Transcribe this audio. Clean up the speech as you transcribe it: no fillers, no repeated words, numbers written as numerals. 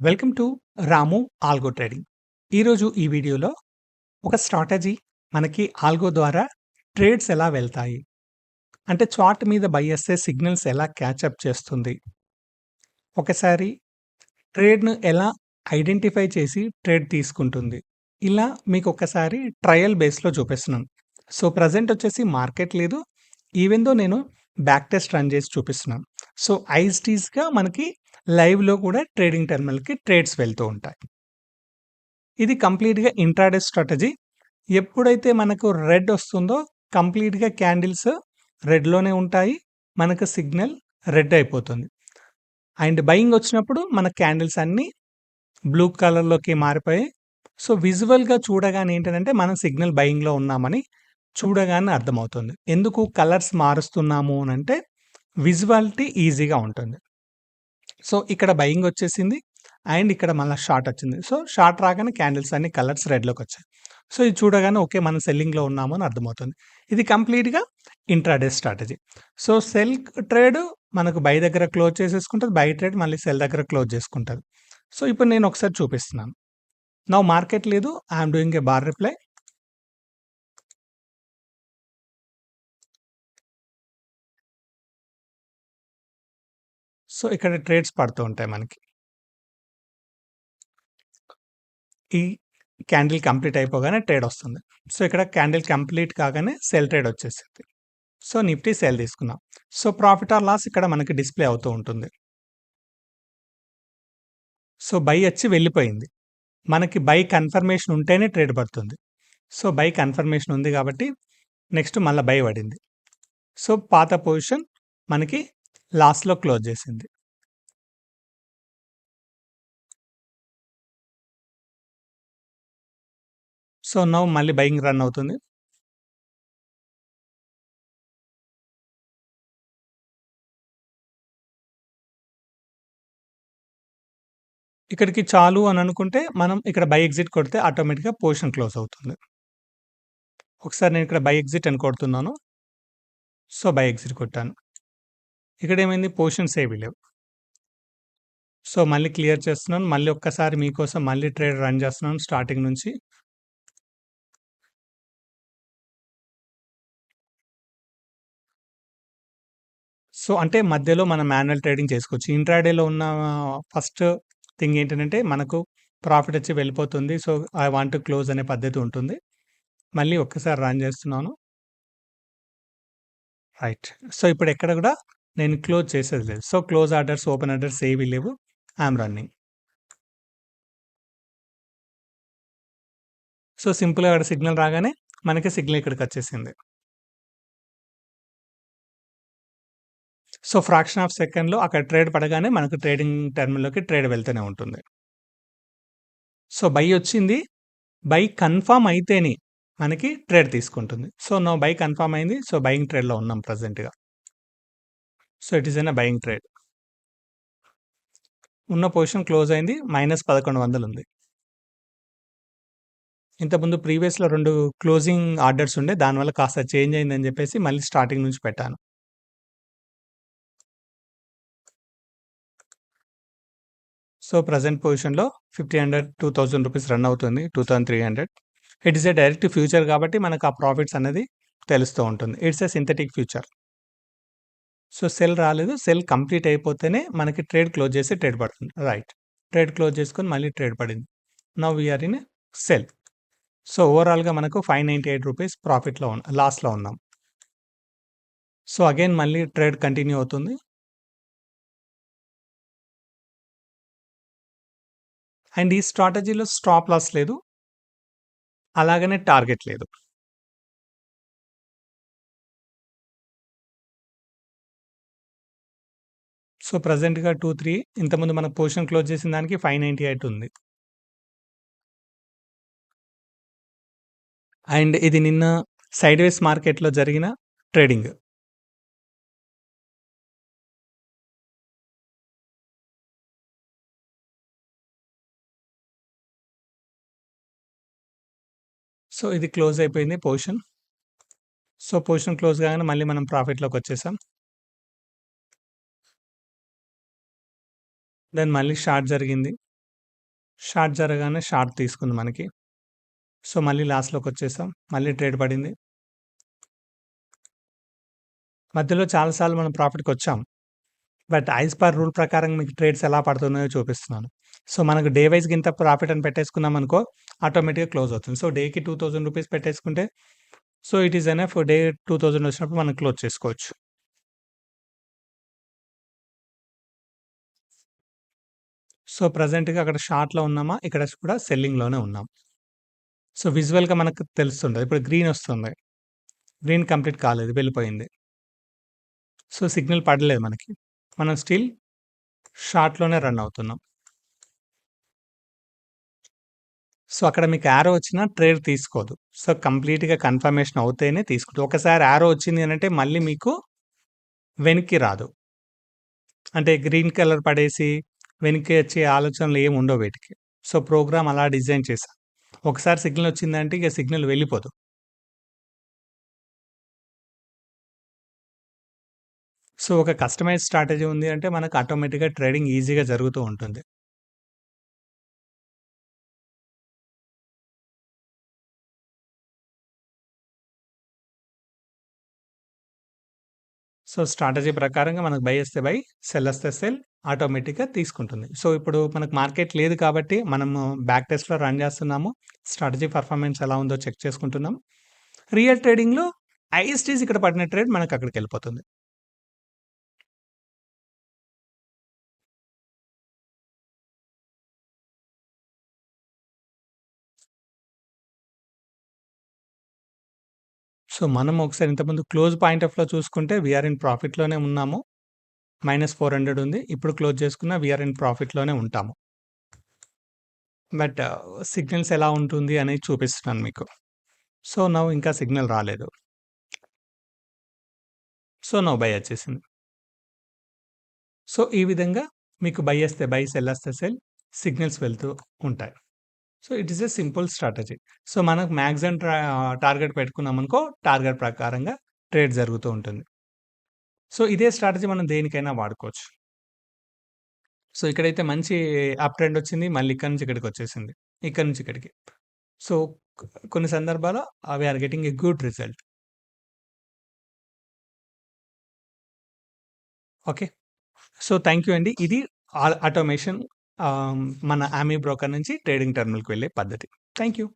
Welcome to Ramu algo trading. ఈరోజు ఈ వీడియోలో ఒక స్ట్రాటజీ మనకి ఆల్గో ద్వారా ట్రేడ్స్ ఎలా వెళ్తాయి? అంటే చార్ట్ మీద బై చేస్తే సిగ్నల్స్ ఎలా క్యాచప్ చేస్తుంది? ఒకసారి ట్రేడ్‌ను ఎలా ఐడెంటిఫై చేసి ట్రేడ్ తీసుకుంటుంది? ఇలా మీకు ఒకసారి ట్రయల్ బేస్‌లో చూపిస్తున్నాను. సో, ప్రెజెంట్ వచ్చేసి మార్కెట్ లేదు. ఈవెన్ దో నేను బ్యాక్ టెస్ట్ రన్ చేసి చూపిస్తున్నాను. సో, యాజ్ ఇట్ ఈస్‌గా మనకి లైవ్‌లో కూడా ట్రేడింగ్ టెర్మినల్‌కి ట్రేడ్స్ వెళ్తూ ఉంటాయి. ఇది కంప్లీట్‌గా ఇంట్రాడే స్ట్రాటజీ. ఎప్పుడైతే మనకు రెడ్ ఒస్తుందో కంప్లీట్‌గా క్యాండిల్స్ రెడ్‌లోనే ఉంటాయి. మనకు సిగ్నల్ రెడ్ అయిపోతుంది. అండ్ బయింగ్ ఒచ్చినప్పుడు మన క్యాండిల్స్ అన్నీ బ్లూ కలర్‌లోకి మారిపోయాయి. సో, విజువల్‌గా చూడగానే ఏంటనంటే మనం సిగ్నల్ బయింగ్‌లో ఉన్నామని చూడగానే అర్థమవుతుంది. ఎందుకు కలర్స్ మారుస్తున్నాము అనంటే విజువాలిటీ ఈజీగా ఉంటుంది. సో, ఇక్కడ బయింగ్ ఒచ్చేసింది. అండ్ ఇక్కడ మళ్ళా షార్ట్ ఒచ్చింది. సో, షార్ట్ రాగానే క్యాండిల్స్ అన్ని కలర్స్ రెడ్‌లోకొచ్చాయి. సో, ఇది చూడగానే ఓకే. మనం సెల్లింగ్‌లో ఉన్నాము అని అర్థమవుతుంది. ఇది కంప్లీట్‌గా intraday strategy. So, cell trade మనకు బై దగ్గర క్లోజ్ చేసేసుకుంటది. బై ట్రేడ్ మళ్ళీ సెల్ దగ్గర క్లోజ్ చేసుకుంటది. సో, ఇప్పుడు నేను ఒకసారి చూపిస్తున్నాను. నౌ మార్కెట్ లేదు. I am doing a bar reply. So, ఇక్కడ ట్రేడ్స్ పడుతూ ఉంటాయి మనకి. ఈ క్యాండిల్ కంప్లీట్ అయిపోగానే ట్రేడ్ ఒస్తుంది. సో, ఇక్కడ క్యాండిల్ కంప్లీట్ కాగానే సెల్ ట్రేడ్ ఒచ్చేసింది. సో, నిఫ్టీ సెల్ తీసుకున్నాం. సో, ప్రాఫిట్ ఆర్ లాస్ ఇక్కడ మనకి డిస్‌ప్లే అవుతూ ఉంటుంది. సో, బై అచ్చి వెళ్ళిపోయింది. మనకి బై కన్ఫర్మేషన్ ఉంటేనే ట్రేడ్ పడుతుంది. సో, బై కన్ఫర్మేషన్ ఉంది కాబట్టి నెక్స్ట్ మళ్ళా బై పడింది. సో, పాత పొజిషన్ మనకి లాస్‌లో క్లోజ్ చేసింది. సో, నౌ మళ్ళీ బయింగ్ రన్ అవుతుంది. ఇక్కడికి చాలు అని అనుకుంటే మనం ఇక్కడ బై ఎగ్జిట్ కొడితే ఆటోమేటిక్‌గా పొజిషన్ క్లోజ్ అవుతుంది. ఒకసారి నేను ఇక్కడ బై ఎగ్జిట్ అని కొడుతున్నాను. సో, బై ఎగ్జిట్ కొట్టాను. ఇక్కడేమైంది పొజిషన్స్ ఏవి లేవు. సో, మళ్ళీ క్లియర్ చేస్తున్నాను. మళ్ళీ ఒక్కసారి మీకోసం మళ్ళీ ట్రేడ్ రన్ చేస్తున్నాను స్టార్టింగ్ నుంచి. సో, అంటే మధ్యలో మనం మాన్యువల్ ట్రేడింగ్ చేసుకోవచ్చు. ఇంట్రాడేలో ఉన్న ఫస్ట్ థింగ్ ఏంటనంటే మనకు ప్రాఫిట్ వచ్చి వెళ్ళిపోతుంది. So, I want to close అనే పద్ధతి ఉంటుంది. మళ్ళీ ఒక్కసారి రన్ చేస్తున్నాను. రైట్. సో, ఇప్పుడు ఎక్కడ కూడా నేను క్లోజ్ చేసేది లేదు. So, close orders, open orders ఏవి లేవు. I am running. సో, సింపుల్‌గా అక్కడ సిగ్నల్ రాగానే మనకి సిగ్నల్ ఇక్కడికొచ్చేసింది. సో, ఫ్రాక్షన్ ఆఫ్ సెకండ్‌లో అక్కడ ట్రేడ్ పడగానే మనకు ట్రేడింగ్ టర్మ్‌లోకి ట్రేడ్ వెళ్తూనే ఉంటుంది. సో, బై వచ్చింది. బై కన్ఫర్మ్ అయితేనే మనకి ట్రేడ్ తీసుకుంటుంది. సో, నౌ బై కన్ఫర్మ్ అయింది. సో, బయింగ్ ట్రేడ్‌లో ఉన్నాం ప్రెజెంట్‌గా. So, it is an a buying trade. ఉన్న పొజిషన్ క్లోజ్ అయింది. -1100 ఉంది. ఇంతకుముందు ప్రీవియస్‌లో 2 క్లోజింగ్ ఆర్డర్స్ ఉండే. దానివల్ల కాస్త చేంజ్ అయిందని చెప్పేసి మళ్ళీ స్టార్టింగ్ నుంచి పెట్టాను. సో, ప్రెజెంట్ పొజిషన్‌లో 1500, 2000 రూపీస్ రన్ అవుతుంది. 2300. It is a direct future కాబట్టి మనకు ఆ ప్రాఫిట్స్ అనేది తెలుస్తూ ఉంటుంది. It's a synthetic future. So, sell రాలేదు. సెల్ కంప్లీట్ అయిపోతేనే మనకి ట్రేడ్ క్లోజ్ చేసి ట్రేడ్ పడుతుంది. రైట్. ట్రేడ్ క్లోజ్ చేసుకొని మళ్ళీ ట్రేడ్ పడింది. Now we are in sell. So, ఓవరాల్‌గా మనకు రూ. 598 ప్రాఫిట్‌లో లాస్‌లో ఉన్నాం. సో, అగైన్ మళ్ళీ ట్రేడ్ కంటిన్యూ అవుతుంది. అండ్ ఈ స్ట్రాటజీలో స్టాప్ లాస్ లేదు. అలాగనే టార్గెట్ లేదు. సో, ప్రెజెంట్‌గా 2, 3 ఇంతకుముందు మన పొజిషన్ క్లోజ్ చేసిన దానికి 598 ఉంది. అండ్ ఇది నిన్న సైడ్‌వేస్ మార్కెట్‌లో జరిగిన ట్రేడింగ్. సో, ఇది క్లోజ్ అయిపోయింది పొజిషన్. సో, పొజిషన్ క్లోజ్ కాగానే మళ్ళీ మనం ప్రాఫిట్‌లోకొచ్చేసాం. దెన్ మళ్ళీ షార్ట్ జరిగింది. షార్ట్ జరగానే షార్ట్ తీసుకుంది మనకి. సో, మళ్ళీ లాస్‌లోకొచ్చేసాం. మళ్ళీ ట్రేడ్ పడింది. మధ్యలో చాలా సార్లు మనం ప్రాఫిట్‌కొచ్చాం. బట్ యాస్ పర్ రూల్ ప్రకారం మీకు ట్రేడ్స్ ఎలా పడుతున్నాయో చూపిస్తున్నాను. సో, మనకు డే వైస్‌గా ఇంత ప్రాఫిట్ అని పెట్టేసుకున్నామనుకో ఆటోమేటిక్‌గా క్లోజ్ అవుతుంది. సో, డేకి రూ. 2000 పెట్టేసుకుంటే so, it is enough day 2000 వచ్చినప్పుడు మనం క్లోజ్ చేసుకోవచ్చు. సో, ప్రెజెంట్‌గా అక్కడ షార్ట్‌లో ఉన్నామా, ఇక్కడ కూడా సెల్లింగ్‌లోనే ఉన్నాం. సో, విజువల్‌గా మనకు తెలుస్తుంటది. ఇప్పుడు గ్రీన్ ఒస్తుంది. గ్రీన్ కంప్లీట్ కాలేదు. వెళ్ళిపోయింది. సో, సిగ్నల్ పడలేదు మనకి. మనం స్టిల్ షార్ట్‌లోనే రన్ అవుతున్నాం. సో, అక్కడ మీకు యారో వచ్చినా ట్రేడ్ తీసుకోదు. సో, కంప్లీట్‌గా కన్ఫర్మేషన్ అవుతేనే తీసుకుంటది. ఒకసారి యారో వచ్చింది అనంటే మళ్ళీ మీకు వెనక్కి రాదు. అంటే గ్రీన్ కలర్ పడేసి వెనక్కి వచ్చే ఆలోచనలు ఏమి ఉండవు వీటికి. సో, ప్రోగ్రామ్ అలా డిజైన్ చేశా. ఒకసారి సిగ్నల్ వచ్చిందంటే ఇక సిగ్నల్ వెళ్ళిపోదు. సో, ఒక కస్టమైజ్ స్ట్రాటజీ ఉంది అంటే మనకు ఆటోమేటిక్‌గా ట్రేడింగ్ ఈజీగా జరుగుతూ ఉంటుంది. సో, స్ట్రాటజీ ప్రకారంగా మనకు బై వస్తే బై, సెల్ వస్తే సెల్ ఆటోమేటిక్‌గా తీసుకుంటుంది. సో, ఇప్పుడు మనకు మార్కెట్ లేదు కాబట్టి మనము బ్యాక్ టెస్ట్‌లో రన్ చేస్తున్నాము. స్ట్రాటజీ పెర్ఫార్మన్స్ ఎలా ఉందో చెక్ చేసుకుంటున్నాం. రియల్ ట్రేడింగ్‌లో ఐఎస్‌టీస్ ఇక్కడ పడిన ట్రేడ్ మనకు అక్కడికెళ్ళిపోతుంది. సో, మనం ఒకసారి ఇంతకుముందు క్లోజ్ పాయింట్ ఆఫ్‌లో చూసుకుంటే వీఆర్ ఇన్ ప్రాఫిట్‌లోనే ఉన్నాము. -400 ఉంది. ఇప్పుడు క్లోజ్ చేసుకున్న వీఆర్ ఇన్ ప్రాఫిట్‌లోనే ఉంటాము. బట్ సిగ్నల్స్ ఎలా ఉంటుంది అనేది చూపిస్తున్నాను మీకు. సో, నౌ ఇంకా సిగ్నల్ రాలేదు. సో, నౌ బై వచ్చేసింది. సో, ఈ విధంగా మీకు బై వస్తే బై, సెల్ వస్తే సెల్ సిగ్నల్స్ వెళ్తూ ఉంటాయి. So, it is a simple strategy. So, మనకు మాక్సిమం టార్గెట్ పెట్టుకున్నామనుకో టార్గెట్ ప్రకారంగా ట్రేడ్ జరుగుతూ ఉంటుంది. సో, ఇదే స్ట్రాటజీ మనం దేనికైనా వాడుకోవచ్చు. సో, ఇక్కడైతే మంచి అప్ ట్రెండ్ వచ్చింది. మళ్ళీ ఇక్కడి నుంచి ఇక్కడికొచ్చేసింది. ఇక్కడి నుంచి ఇక్కడికి. సో, కొన్ని సందర్భాల్లో we are getting a good result. Okay. So, thank you అండి. ఇది ఆటోమేషన్ మన యామీ బ్రోకర్ నుంచి ట్రేడింగ్ టెర్మినల్‌కి వెళ్ళే పద్ధతి. Thank you.